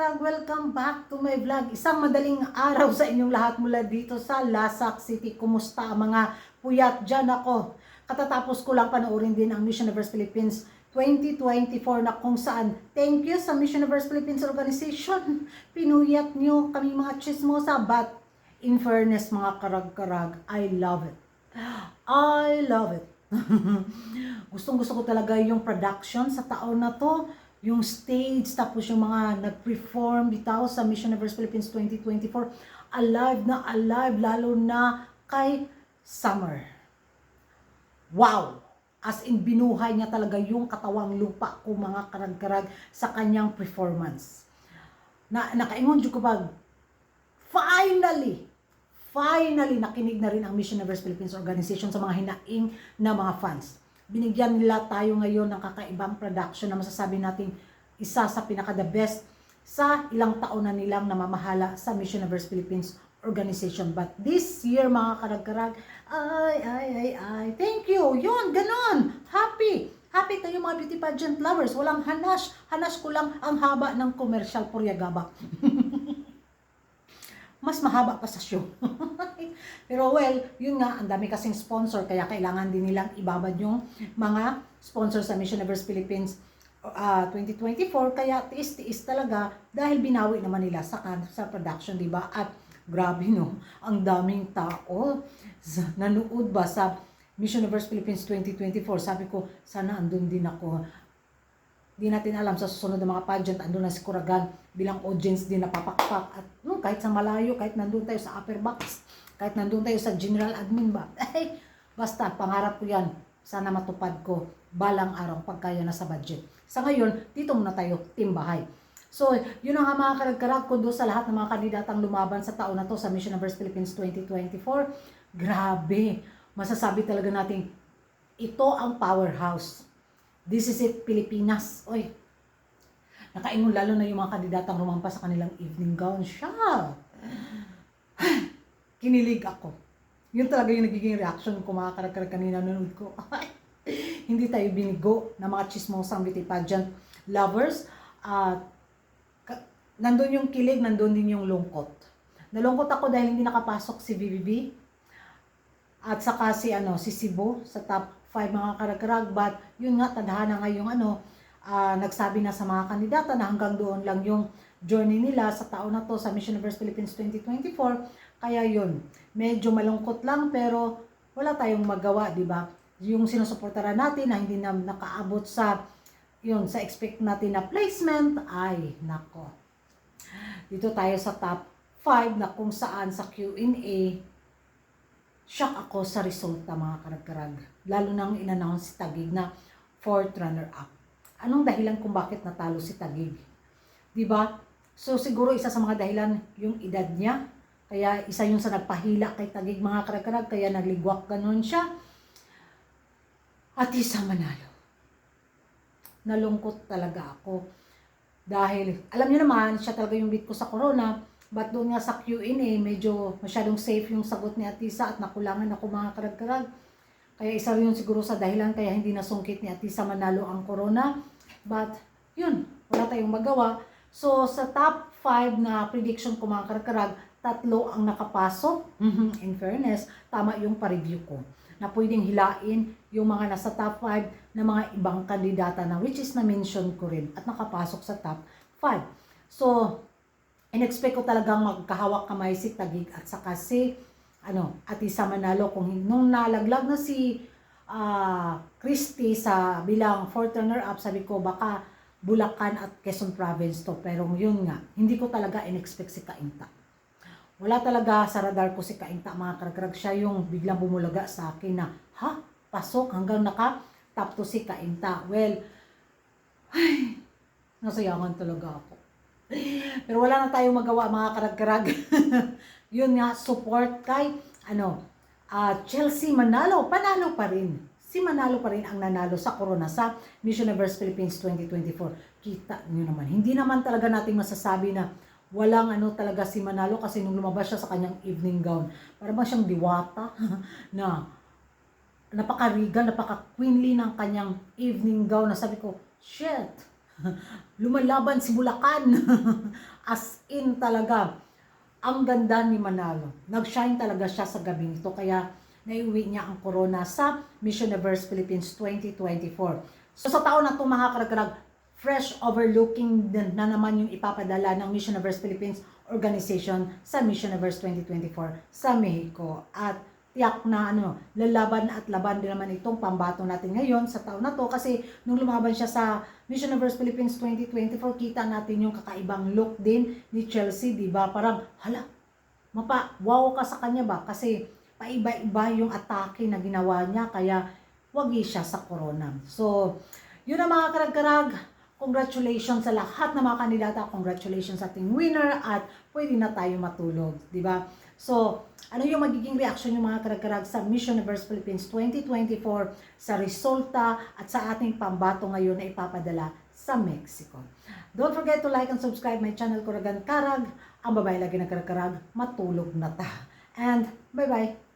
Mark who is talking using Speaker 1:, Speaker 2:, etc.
Speaker 1: Karag, welcome back to my vlog. Isang madaling araw sa inyong lahat mula dito sa Lasak City. Kumusta mga puyat dyan ako? Katatapos ko lang panoorin din ang Miss Universe Philippines 2024 na kung saan thank you sa Miss Universe Philippines Organization. Pinuyat nyo kami mga chismosa, but in fairness mga karag-karag, I love it. I love it. Gustong-gusto ko talaga yung production sa taon na to, yung stage, tapos yung mga nag-perform bitaw sa Miss Universe Philippines 2024. Alive na alive, lalo na kay Summer. Wow! As in, binuhay niya talaga yung katawang lupa ko mga karag-karag sa kanyang performance. Nakaingon ko pag, finally, nakinig na rin ang Miss Universe Philippines Organization sa mga hinaing na mga fans. Binigyan nila tayo ngayon ng kakaibang production na masasabi natin isa sa pinaka-the best sa ilang taon na nilang namamahala sa Miss Universe Philippines Organization. But this year, mga karag-karag, thank you. Yun, ganon. Happy kayo mga beauty pageant lovers. Walang hanash. Hanash ko lang ang haba ng commercial Puryagaba. Mas mahaba pa sa show. Pero well, yun nga, ang dami kasing sponsor, kaya kailangan din nilang ibabad yung mga sponsor sa Miss Universe Philippines 2024, kaya tiis-tiis talaga dahil binawi naman nila sa production, di ba? At grabe no, ang daming tao nanood ba sa Miss Universe Philippines 2024. Sabi ko, sana andun din ako. Di natin alam sa susunod na mga pageant, andun na si Kuragan bilang audience din napapakpak. At kahit sa malayo, kahit nandun tayo sa upper box, kahit nandun tayo sa general admin ba, basta pangarap ko yan, sana matupad ko balang araw pagkaya na sa budget. Sa ngayon, dito muna tayo, team bahay. So, yun ang nga mga karag-karag ko doon sa lahat ng mga kandidatang lumaban sa taon na to sa Miss Universe Philippines 2024. Grabe, masasabi talaga natin, ito ang powerhouse. This is it, Pilipinas. Oy, nakaingon lalo na yung mga kandidatang rumampas sa kanilang evening gown. Siya! Kinilig ako. Yun talaga yung nagiging reaction ko mga karag-karag kanina nanood ko. Hindi tayo binigo na mga chismosang beauty pageant lovers. Nandun yung kilig, nandun din yung lungkot. Nalungkot ako dahil hindi nakapasok si VVB at saka si Cebu sa top 5 mga karag-karag, but yun nga, tadhana nga yung nagsabi na sa mga kandidata na hanggang doon lang yung journey nila sa taon na to sa Miss Universe Philippines 2024. Kaya yun, medyo malungkot lang, pero wala tayong magawa, di ba? Yung sinusuportaran natin na hindi na nakaabot sa yun, sa expect natin na placement, ay nako. Dito tayo sa top 5 na kung saan sa Q&A, shock ako sa resulta mga karag-karag. Lalo nang in-announce si Taguig na 4th runner-up. Anong dahilan kung bakit natalo si Taguig? Diba? So siguro isa sa mga dahilan yung edad niya. Kaya isa yung sa nagpahila kay Taguig mga karag-karag. Kaya nagligwak ganun siya. At isa manalo. Nalungkot talaga ako. Dahil alam niyo naman, siya talaga yung beat ko sa corona. But doon nga sa Q&A, medyo masyadong safe yung sagot ni Atisa at nakulangan ako mga karag-karag. Kaya isa rin yun siguro sa dahilan kaya hindi nasungkit ni Atisa manalo ang corona. But yun, wala tayong magawa. So sa top 5 na prediction ko mga karag-karag, 3 ang nakapasok. In fairness, tama yung pa-review ko. Na pwedeng hilain yung mga nasa top 5 na mga ibang kandidata na which is na-mention ko rin at nakapasok sa top 5. So, in-expect ko talagang magkahawak kamay si Taguig at saka si Atisa manalo. Kung nung nalaglag na si Christy sa bilang 4th runner-up, sabi ko baka Bulacan at Quezon Province to. Pero yun nga, hindi ko talaga in-expect si Kainta. Wala talaga sa radar ko si Kainta mga karag-karag. Siya yung biglang bumulaga sa akin na, pasok hanggang naka-top to si Kainta. Well, nasayangan talaga ako. Pero wala na tayong magawa mga karag-karag. Yun nga, support kay Chelsea Manalo. Panalo pa rin. Si Manalo pa rin ang nanalo sa corona sa Miss Universe Philippines 2024. Kita nyo naman. Hindi naman talaga natin masasabi na walang talaga si Manalo kasi nung lumabas siya sa kanyang evening gown, para bang siyang diwata na napaka-regal, napaka-queenly ng kanyang evening gown na sabi ko, shit, Lumalaban si Bulacan. As in talaga, ang ganda ni Manalo. Nag-shine talaga siya sa gabing ito, kaya naiuwi niya ang corona sa Miss Universe Philippines 2024. So sa taon na ito mga karagkarag, fresh overlooking na naman yung ipapadala ng Miss Universe Philippines organization sa Miss Universe 2024 sa Mexico. At tiyak na lalaban at laban din naman itong pambato natin ngayon sa taon na to, kasi nung lumaban siya sa Miss Universe Philippines 2024, kita natin yung kakaibang look din ni Chelsea, di ba? Parang hala, wow ka sa kanya ba? Kasi paiba-iba yung atake na ginawa niya, kaya wagi siya sa corona. So, yun ang mga karag-karag. Congratulations sa lahat ng mga kandidata. Congratulations sa ating winner at pwede na tayo matulog, di ba? So, ano yung magiging reaction ng mga karag-karag sa Miss Universe Philippines 2024 sa resulta at sa ating pambato ngayon na ipapadala sa Mexico? Don't forget to like and subscribe my channel, Kuragan Karag. Ang babae lagi na karag-karag, matulog na ta. And bye-bye!